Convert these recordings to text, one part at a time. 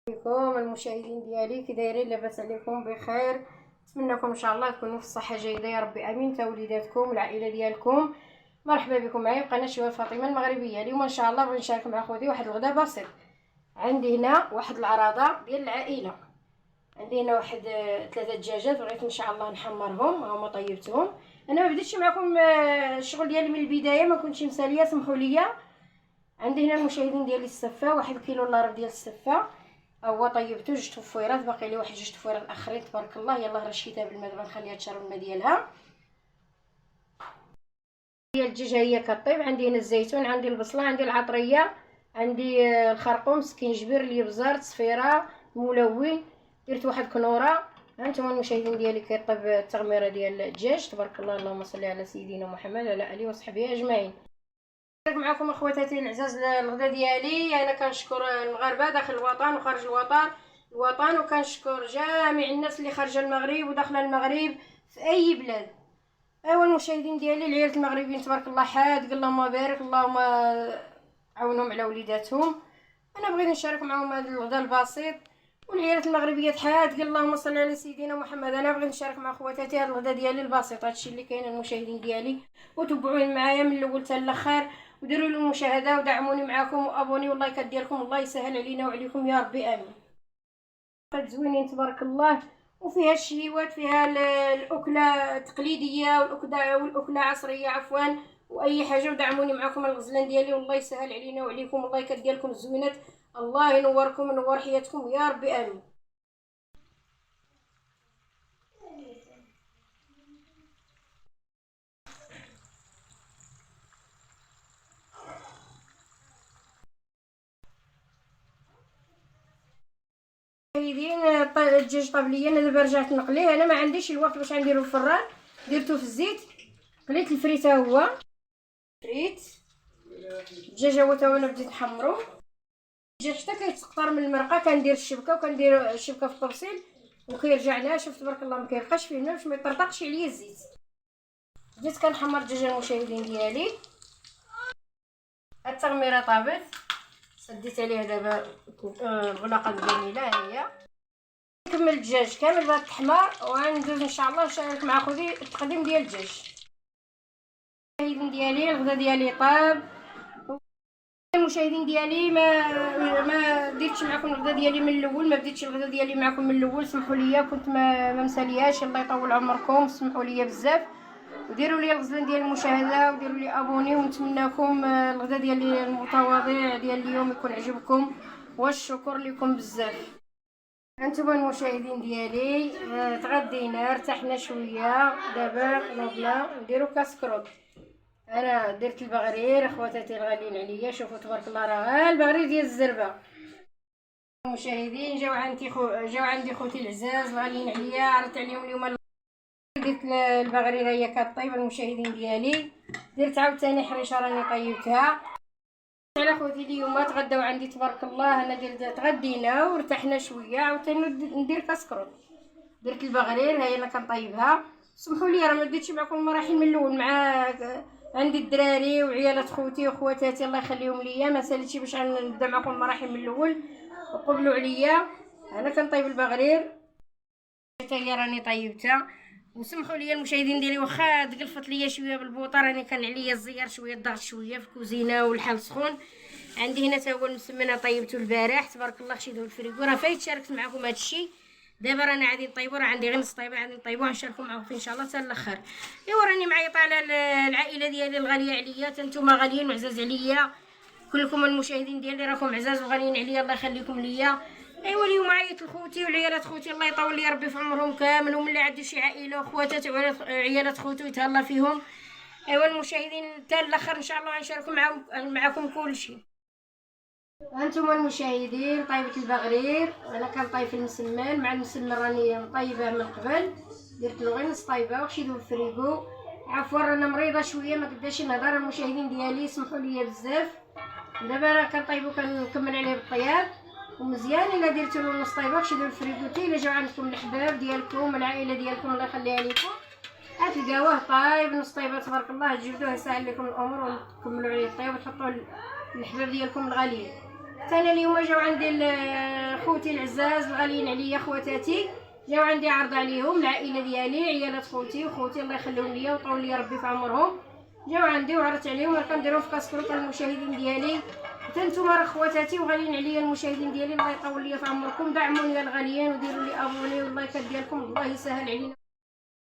عليكم المشاهدين ديالي، كي دايرين؟ لاباس عليكم؟ بخير. نتمنىكم ان شاء الله تكونوا في الصحه جيده يا ربي امين. تا وليداتكم والعائله ديالكم، مرحبا بكم معايا في قناه شويه فاطمه المغربيه. اليوم ان شاء الله بغيت نشارك مع خوتي واحد الغدا بسيط. عندي هنا واحد العراضه ديال العائله. عندي هنا واحد 3 دجاجات، بغيت ان شاء الله نحمرهم. هما طيبتهم. انا ما بديتش معكم الشغل ديالي من البدايه، ما كنتش مساليه، سمحوا لي. عندي هنا المشاهدين ديالي السفه، 1 كيلو الا ربع ديال السفه. هو طيبته 2 تفويرات، باقي لي واحد 2 تفويرات اخرين تبارك الله. يلاه رشيتها بالماء، دابا نخليها تشرب الماء ديالها. ديال الدجاج هي كطيب. عندي هنا الزيتون، عندي البصله، عندي العطريه، عندي الخرقوم، سكينجبير، الابزار، تصفيره، ملون. درت واحد كنوره. هانتوما المشاهدين ديالي كيطيب التغميره ديال الدجاج تبارك الله. اللهم صل على سيدنا محمد وعلى اله وصحبه اجمعين. معكم اخواتاتي العزاز الغدا ديالي. انا كنشكر المغاربه داخل الوطن وخارج الوطن وكنشكر جميع الناس اللي خارجه المغرب وداخله المغرب في اي بلاد. ايوا المشاهدين ديالي، العيالات المغربيين تبارك الله حاد، اللهم بارك، اللهم عاونهم على وليداتهم. انا بغيت نشارك معهم هذا الغدا البسيط. والعيالات المغربيه حاد، اللهم صل على سيدنا محمد. انا بغيت نشارك مع خواتاتي هذا الغدا ديالي البسيط، هادشي اللي كاين المشاهدين ديالي. وتبعوني معايا من الاول حتى الاخر، وديروا لي المشاهده ودعموني معاكم وابوني، والله كديركم الله يسهل علينا وعليكم يا ربي امين. زوينين تبارك الله، وفيها الشهيوات، فيها الاكله التقليديه والاكله عصريه عفوا، واي حاجه. ودعموني معكم الغزلان ديالي، والله يسهل علينا وعليكم، الله يكديركم الزوينات. الله ينوركم وينور حياتكم يا ربي امين. مشاهدين، الدجاج طاب ليا. انا دابا رجعت نقليه، انا ما عنديش الوقت باش نديرو الفران. درتو في الزيت، قليت الفريته. هو فريت الدجاج، هو تا انا بديت نحمرو الدجاج حتى كيتقطر من المرقه. كندير الشبكه، وكندير الشبكه في الطبسيل، وكيرجع ناشف تبارك الله، ما كيبقاش فيه الماء باش ما يطرطقش عليا الزيت. بديت كنحمر الدجاج المشاهدين ديالي. التغميره طابت، سديت عليها دابا بلاقه الفانيلا. ها هي نكمل الدجاج كامل بهاد التحمار، وغندوز ان شاء الله نشارك مع خوتي التقديم ديال الدجاج. المشاهدين ديالي الغدا ديالي طاب. المشاهدين ديالي، ما درتش معكم الغدا ديالي من الاول، ما بديتش الغدا ديالي معكم من الاول، سمحوا لي. كنت ما مسالياش. الله يطول عمركم، سمحوا لي بزاف. وديروا لي الغزلان ديال المشاهده، وديروا لي ابوني، ونتمنىكم الغدا ديالي المتواضع ديال اليوم يكون عجبكم، والشكر لكم بزاف. هانتوما المشاهدين ديالي، تغدينا ارتحنا شويه. دابا نوضنا نديرو كاسكروط. انا درت البغرير، اخواتاتي الغاليين عليا، شوفوا تبارك الله، راه البغرير ديال الزربه. المشاهدين جاو عندي خوتي العزاز الغاليين عليا، عرضت عليهم اليوم. درت البغرير هي كطيب المشاهدين ديالي. درت عاوتاني حريشه راني طيبتها على خوتي. اليوم تغداو عندي تبارك الله. انا تغدينا وارتحنا شويه. عاوتاني ندير كاسكروط. درت البغرير، هي انا كنطيبها. سمحوا لي راه ما بديتش معكم المراحل من الاول. مع عندي الدراري وعيالات خوتي وخواتاتي الله يخليهم ليا، ما ساليتش باش نبدا معكم المراحل من الاول، وقبلوا عليا. انا كنطيب البغرير، حتى هي راني طيبتها. وسمحوا لي المشاهدين ديالي، واخا تقلفت ليا شويه بالبوطه، راني كان عليا الزيار شويه، الضغط شويه في الكوزينه والحال سخون. عندي هنا تا هو المسمن طيبته البارح تبارك الله، خشيته الفريكو. راه فايت شاركت معكم هذا الشيء. دابا رانا غادي نطيبو، راه عندي غير نص طيبه غادي نطيبوها نشاركو معكم ان شاء الله حتى الاخر. ايوا راني معايا طالع العائله ديالي الغاليه عليا، حتى نتوما غاليين وعزاز عليا. كلكم المشاهدين ديالي راكم عزاز وغاليين عليا، الله يخليكم ليا. ايوا اليوم عيط لخوتي وعيالات خوتي، الله يطول لي ربي في عمرهم كامل. ومن اللي عنده شي عائله وخواتات وعيالات خوتو يتهلا فيهم. ايوا المشاهدين حتى الاخر ان شاء الله غنشاركوا معكم كل شيء. هانتوما المشاهدين، طيبت البغرير. انا كنطيب في المسمن، مع المسمن راني مطيبه من قبل. درت له غير نص طيبه وخشيته في الفريغو. عفوا رانا مريضه شويه، ما قداش نهضر. المشاهدين ديالي سمحوا لي بزاف. دابا راه كنطيبو كنكمل عليه بالطياب ومزيان. الا درتو له نص طيبه خشيتو الفريغو، حتى الا جاو عندكم الحباب ديالكم العائله ديالكم الله يخليها لكم، غتلقاوه طايب نص طيبه تبارك الله. تجبدوه يسهل لكم الامور، وتكملوا عليه الطياب وتحطوه للحباب ديالكم الغاليين. حتى انا اليوم جاو عندي خوتي العزاز الغاليين عليا خواتاتي، جاو عندي عرض عليهم العائله ديالي، عيالات خوتي وخوتي الله يخليهم ليا ويطول لي ربي في عمرهم، جاو عندي وعرضت عليهم راه كنديرهم في كاسكروط المشاهدين ديالي. حتى نتوما راه خواتاتي وغاليين عليا المشاهدين ديالي، الله يطول لي في عمركم، دعموني يا الغاليين وديروا لي ابوني واللايكات ديالكم الله يسهل علينا.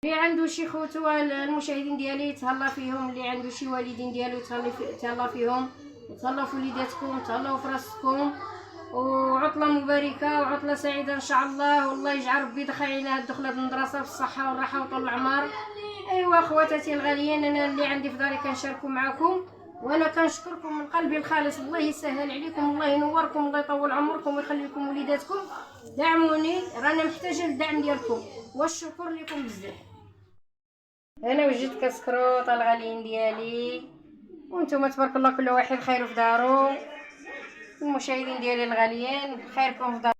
اللي عنده شي خوتو المشاهدين ديالي يتهلا فيهم، اللي عنده شي والدين ديالو يتهلا فيهم، تهلاو في وليداتكم، تهلاو في راسكم، وعطله مباركه وعطله سعيده ان شاء الله، والله يجعل ربي يدخل علينا الدخله بالمدرسه بالصحه والراحه وطول العمر. ايوا خواتاتي الغاليين، انا اللي عندي في داري كنشاركو معكم، وانا كنشكركم من قلبي الخالص، الله يسهل عليكم، الله ينوركم، الله يطول عمركم ويخلي لكم وليداتكم، دعموني رانا محتاجه للدعم ديالكم والشكر لكم بزاف. انا وجدت كسكروط الغاليين ديالي، وانتم تبارك الله كل واحد خير في دارو، المشاهدين ديالي الغاليين خيركم في دارو.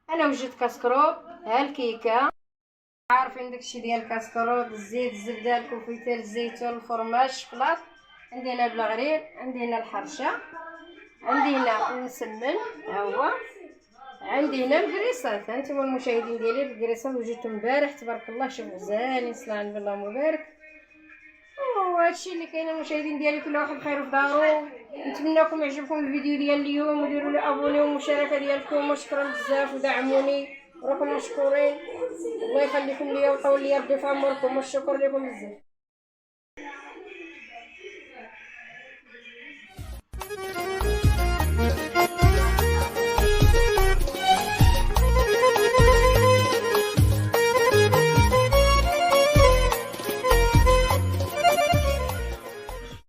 انا وجدت كسكروط، ها الكيكه، عارفين داكشي ديال الكسكروط، الزيت، الزبده، الكونفيتير، الزيتون، الفرماج، الشكلاط، عندي هنا بالغريب، عندي هنا الحرشه، عندي هنا المسمن، ها هو، عندي هنا الكريسات. هانتوما المشاهدين ديالي الكريسات وجدتهم البارح تبارك الله، شوفوا غزالين، صلاه على النبي اللهم بارك. وهادشي اللي كاين المشاهدين ديالي، كل واحد خير في دارو. نتمنىكم يعجبكم الفيديو ديال اليوم، وديروا لي ابوني والمشاركه ديالكم، وشكرا بزاف ودعموني، راكم مشكورين، الله يخليكم ليا ويطول لي ربي في عمركم، والشكر لكم بزاف.